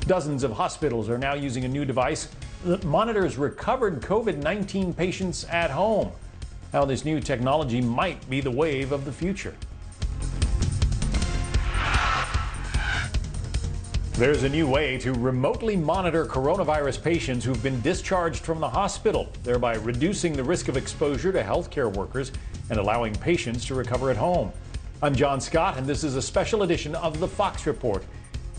Dozens of hospitals are now using a new device that monitors recovered COVID-19 patients at home. How this new technology might be the wave of the future. There's a new way to remotely monitor coronavirus patients who've been discharged from the hospital, thereby reducing the risk of exposure to healthcare workers and allowing patients to recover at home. I'm John Scott, and this is a special edition of the Fox Report.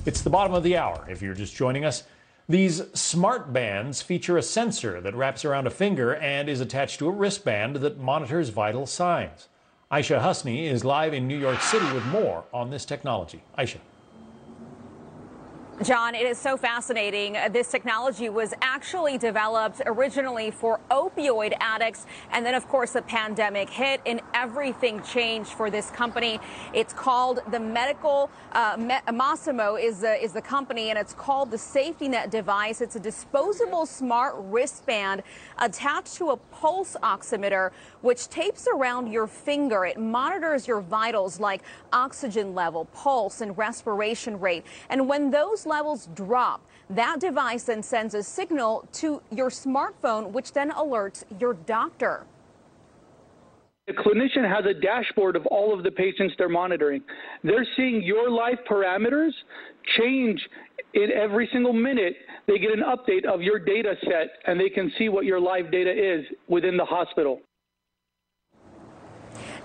It's the bottom of the hour, if you're just joining us. These smart bands feature a sensor that wraps around a finger and is attached to a wristband that monitors vital signs. Aisha Husni is live in New York City with more on this technology. Aisha. John, it is so fascinating. This technology was actually developed originally for opioid addicts. And then, of course, the pandemic hit and everything changed for this company. It's called the Masimo is the company, and it's called the SafetyNet device. It's a disposable smart wristband attached to a pulse oximeter, which tapes around your finger. It monitors your vitals like oxygen level, pulse, and respiration rate. And when those levels drop, that device then sends a signal to your smartphone, which then alerts your doctor. The clinician has a dashboard of all of the patients they're monitoring. They're seeing your life parameters change in every single minute. They get an update of your data set, and they can see what your live data is within the hospital.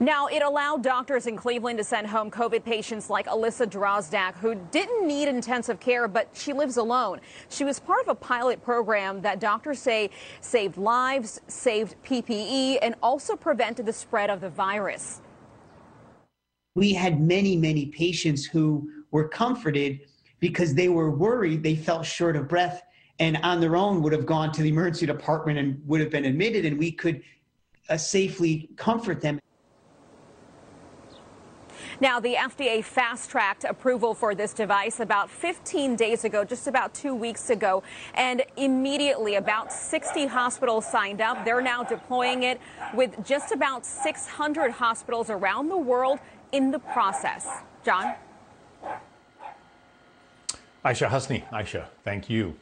Now, it allowed doctors in Cleveland to send home COVID patients like Alyssa Drozdak, who didn't need intensive care, but she lives alone. She was part of a pilot program that doctors say saved lives, saved PPE, and also prevented the spread of the virus. We had many patients who were comforted because they were worried, they felt short of breath, and on their own would have gone to the emergency department and would have been admitted, and we could safely comfort them. Now, the FDA fast-tracked approval for this device about 15 days ago, just about 2 weeks ago, and immediately about 60 hospitals signed up. They're now deploying it with just about 600 hospitals around the world in the process. John? Aisha Husni. Aisha, thank you.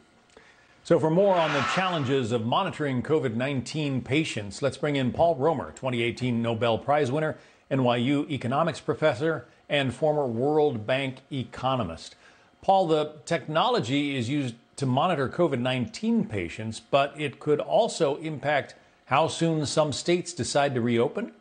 So for more on the challenges of monitoring COVID-19 patients, let's bring in Paul Romer, 2018 Nobel Prize winner, NYU economics professor, and former World Bank economist. Paul, the technology is used to monitor COVID-19 patients, but it could also impact how soon some states decide to reopen?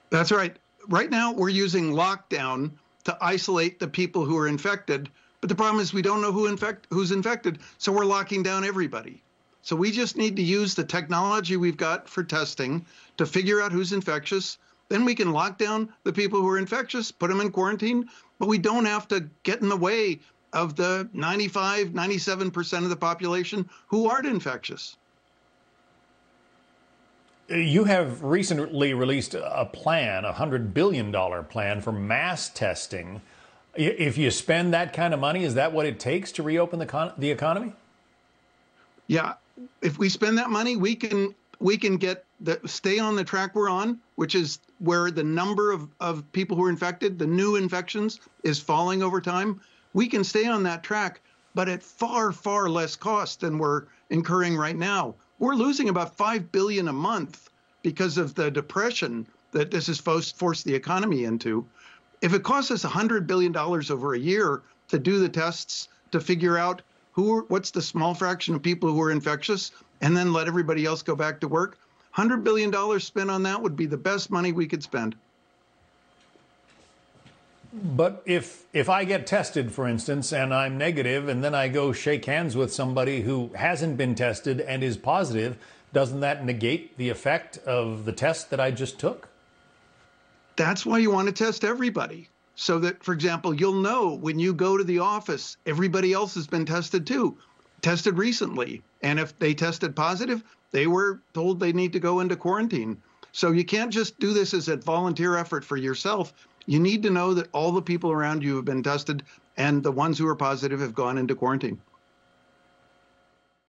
That's right. Right now, we're using lockdown to isolate the people who are infected. But the problem is we don't know who's infected, so we're locking down everybody. So we just need to use the technology we've got for testing to figure out who's infectious. Then we can lock down the people who are infectious, put them in quarantine, but we don't have to get in the way of the 95, 97% of the population who aren't infectious. You have recently released a plan, a $100 billion plan for mass testing. If you spend that kind of money, is that what it takes to reopen the economy? Yeah, if we spend that money, we can stay on the track we're on, which is where the number of people who are infected, the new infections, is falling over time. We can stay on that track, but at far less cost than we're incurring right now. We're losing about $5 billion a month because of the depression that this has forced the economy into. If it costs us $100 billion over a year to do the tests, to figure out what's the small fraction of people who are infectious, and then let everybody else go back to work, $100 billion spent on that would be the best money we could spend. But if I get tested, for instance, and I'm negative, and then I go shake hands with somebody who hasn't been tested and is positive, doesn't that negate the effect of the test that I just took? That's why you want to test everybody. So that, for example, you'll know when you go to the office, everybody else has been tested too, tested recently. And if they tested positive, they were told they need to go into quarantine. So you can't just do this as a volunteer effort for yourself. You need to know that all the people around you have been tested and the ones who are positive have gone into quarantine.